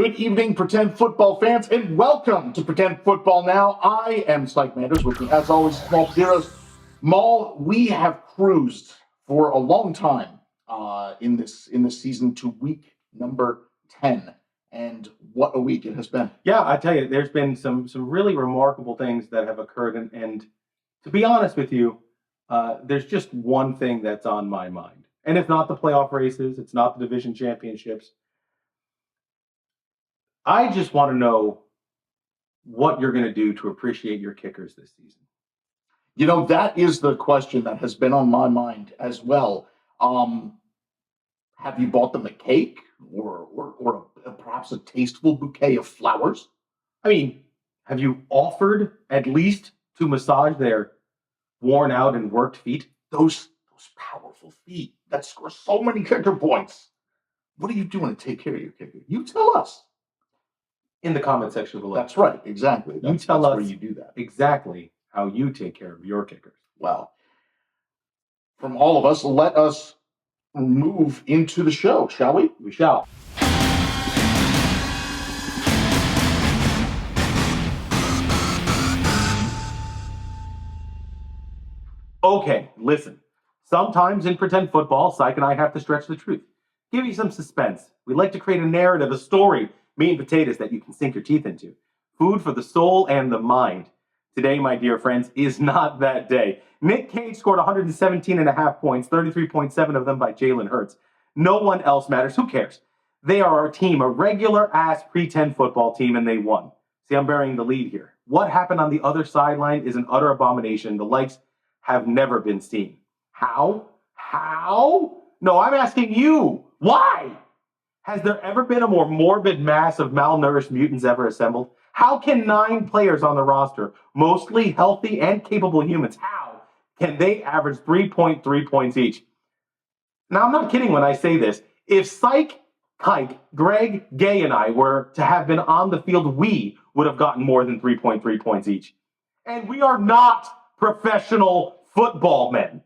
Good evening, Pretend Football fans, and welcome to Pretend Football Now. I am Spike Manders, with me, as always, Small Zeros. Maul, we have cruised for a long time in this season to week number 10, and what a week it has been. Yeah, I tell you, there's been some really remarkable things that have occurred, and to be honest with you, there's just one thing that's on my mind, and it's not the playoff races, it's not the division championships. I just want to know what you're going to do to appreciate your kickers this season. You know, that is the question that has been on my mind as well. Have you bought them a cake or perhaps a tasteful bouquet of flowers? I mean, have you offered at least to massage their worn out and worked feet? Those powerful feet that score so many kicker points. What are you doing to take care of your kicker? You tell us. In the comment section below. That's right, exactly. You tell us where you do that. Exactly how you take care of your kickers. Well, from all of us, let us move into the show, shall we? We shall. Okay, listen. Sometimes in Pretend Football, Syke and I have to stretch the truth. Give you some suspense. We like to create a narrative, a story, meat and potatoes that you can sink your teeth into. Food for the soul and the mind. Today, my dear friends, is not that day. Nick Cage scored 117.5 points, 33.7 of them by Jalen Hurts. No one else matters. Who cares? They are our team, a regular-ass Pretend Football team, and they won. See, I'm burying the lead here. What happened on the other sideline is an utter abomination. The likes have never been seen. How? No, I'm asking you. Why? Has there ever been a more morbid mass of malnourished mutants ever assembled? How can 9 players on the roster, mostly healthy and capable humans, how can they average 3.3 points each? Now, I'm not kidding when I say this. If Syke, Kike, Greg, Gay, and I were to have been on the field, we would have gotten more than 3.3 points each. And we are not professional football men.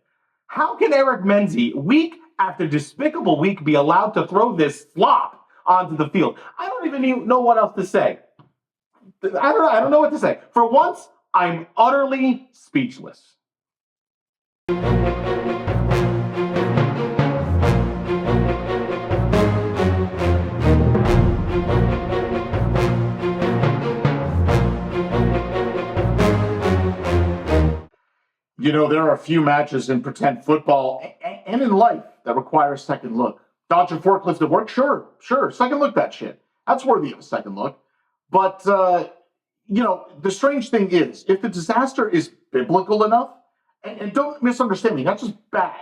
How can Eric Menzie, week after despicable week, be allowed to throw this slop onto the field? I don't even know what else to say. I don't know what to say. For once, I'm utterly speechless. You know, there are a few matches in Pretend Football and in life that require a second look. Dodge a forklift at work? Sure. Second look that shit. That's worthy of a second look. But, you know, the strange thing is, if the disaster is biblical enough, and don't misunderstand me, not just bad,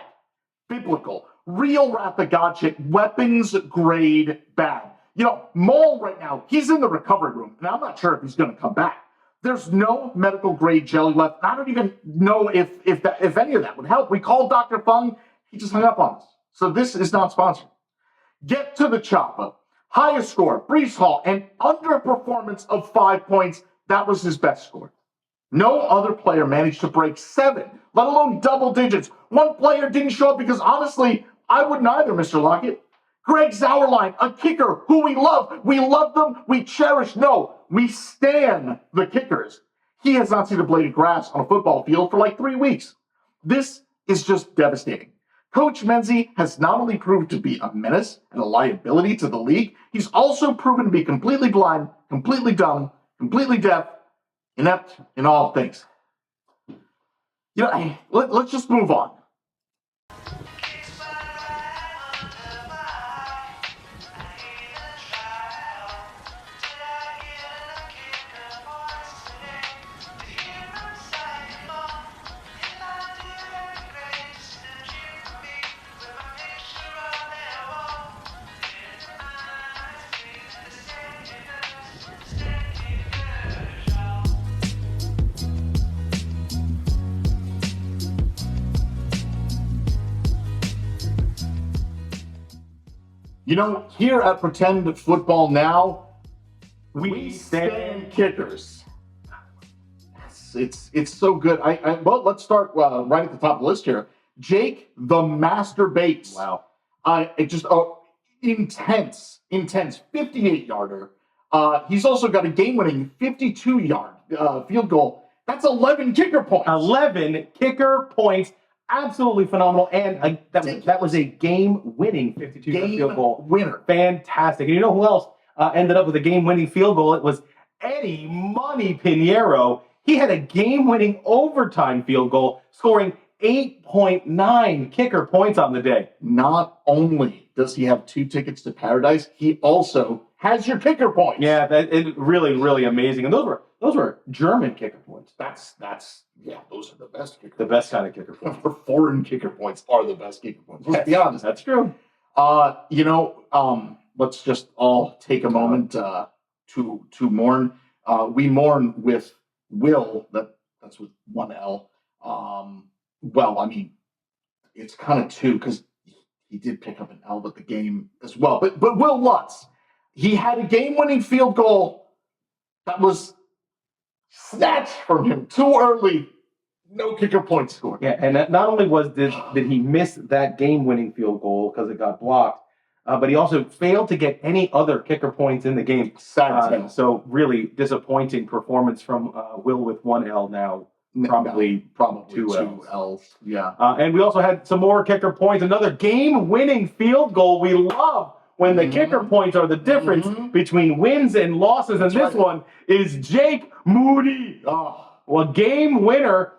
biblical, real wrath of God shit, weapons grade bad. You know, Maul right now, he's in the recovery room, and I'm not sure if he's going to come back. There's no medical grade jelly left. I don't even know if any of that would help. We called Dr. Fung. He just hung up on us. So this is not sponsored. Get to the chopper. Highest score, Brees Hall, an underperformance of 5 points. That was his best score. No other player managed to break 7, let alone double digits. One player didn't show up because, honestly, I wouldn't either, Mr. Lockett. Greg Sauerlein, a kicker who we love. We love them. We cherish. No, we stan the kickers. He has not seen a blade of grass on a football field for like 3 weeks. This is just devastating. Coach Menzie has not only proved to be a menace and a liability to the league, he's also proven to be completely blind, completely dumb, completely deaf, inept in all things. You know, let's just move on. You know, here at Pretend Football Now, we stand kickers. It's so good. Well, let's start right at the top of the list here. Jake the Master Bates. Wow. Intense 58-yarder. He's also got a game-winning 52-yard field goal. That's 11 kicker points. 11 kicker points. Absolutely phenomenal. And that was a game-winning 52-yard field goal. Winner. Fantastic. And you know who else ended up with a game-winning field goal? It was Eddie Money Pinheiro. He had a game-winning overtime field goal, scoring 8.9 kicker points on the day. Not only does he have 2 tickets to paradise, he also has your kicker points. Yeah, it really, really amazing. And those were German kicker points. That's those are the best kicker The best kind of kicker points. points. Foreign kicker points are the best kicker points. Let's be honest. That's true. Let's just all take a moment to mourn. We mourn with Will. That's with 1 L. Well, I mean, it's kind of 2 because he did pick up an L with the game as well. But Will Lutz, he had a game-winning field goal that was snatched from him too early. No kicker point scored. Yeah, and not only did he miss that game-winning field goal because it got blocked, but he also failed to get any other kicker points in the game. So really disappointing performance from Will with 1 L now. Probably 2 L's. Yeah. And we also had some more kicker points. Another game-winning field goal. We love when the kicker points are the difference between wins and losses. And this one is Jake Moody. Well, game winner.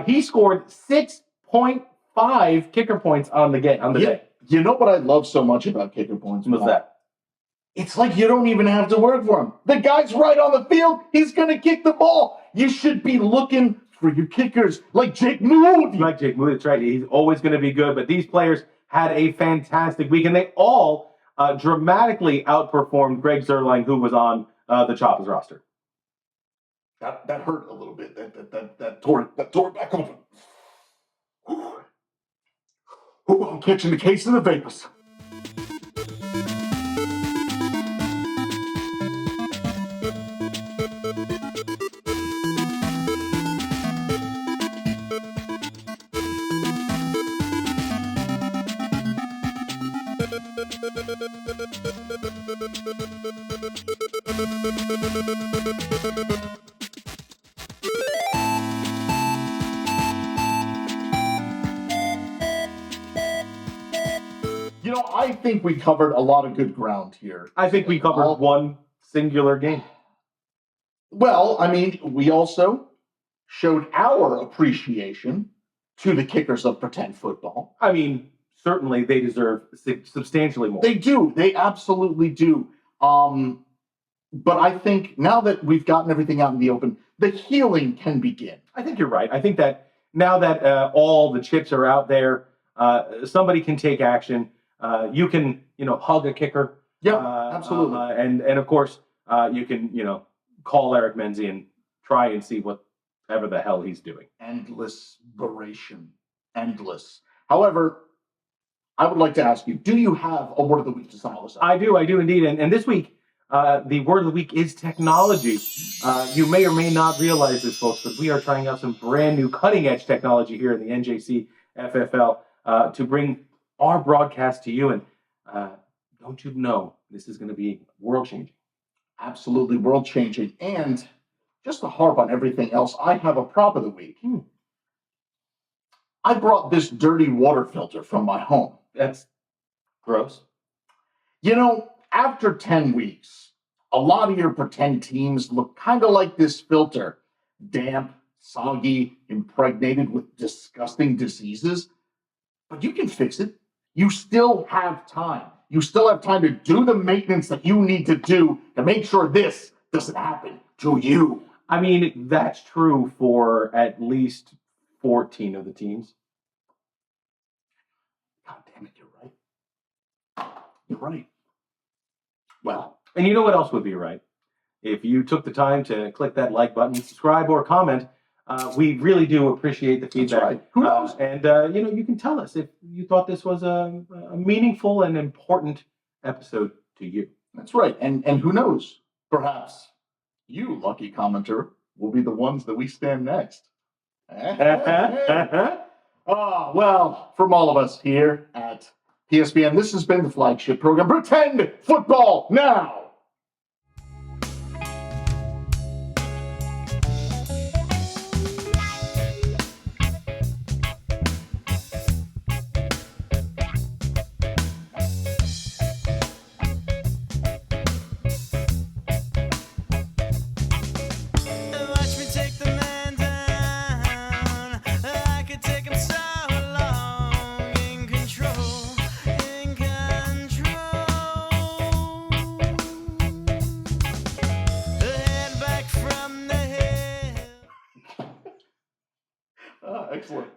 He scored 6.5 kicker points on the day. You know what I love so much about kicker points? What's that? It's like you don't even have to work for him. The guy's right on the field. He's going to kick the ball. You should be looking for your kickers like Jake Moody. Like Jake Moody, that's right. He's always going to be good. But these players had a fantastic week, and they all dramatically outperformed Greg Zerline, who was on the Choppers roster. That hurt a little bit. That tore it back open. I'm catching the case of the vapors. I think we covered a lot of good ground here. I think we covered one singular game. Well, I mean, we also showed our appreciation to the kickers of pretend football. I mean, certainly they deserve substantially more. They do. They absolutely do. But I think now that we've gotten everything out in the open, the healing can begin. I think you're right. I think that now that all the chips are out there, somebody can take action. You can, hug a kicker. Yeah, absolutely. And of course, you can, call Eric Menzi and try and see whatever the hell he's doing. Endless beration. Endless. However, I would like to ask you, do you have a word of the week to sum all this up? I do indeed. And this week, the word of the week is technology. You may or may not realize this, folks, but we are trying out some brand new cutting-edge technology here in the NJC FFL to bring our broadcast to you. And don't you know, this is going to be world-changing. Absolutely world-changing. And just to harp on everything else, I have a prop of the week. I brought this dirty water filter from my home. That's gross. After 10 weeks, a lot of your pretend teams look kind of like this filter. Damp, soggy, impregnated with disgusting diseases. But you can fix it. You still have time. You still have time to do the maintenance that you need to do to make sure this doesn't happen to you. I mean, that's true for at least 14 of the teams. God damn it, you're right. You're right. Well, and you know what else would be right? If you took the time to click that like button, subscribe, or comment. We really do appreciate the feedback. That's right. Who knows? And you can tell us if you thought this was a meaningful and important episode to you. That's right. And who knows? Perhaps you, lucky commenter, will be the ones that we stand next. Well, from all of us here at PSBN, this has been the flagship program, Pretend Football Now!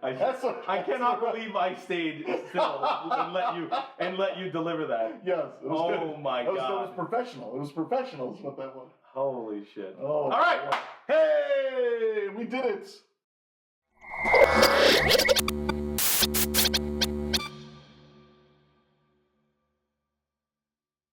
Excellent. I cannot believe I stayed still and let you deliver that. Yes. It was Oh good. my That God. was professional. It was professional is what that was. Holy shit. Oh. All right. Hey, we did it.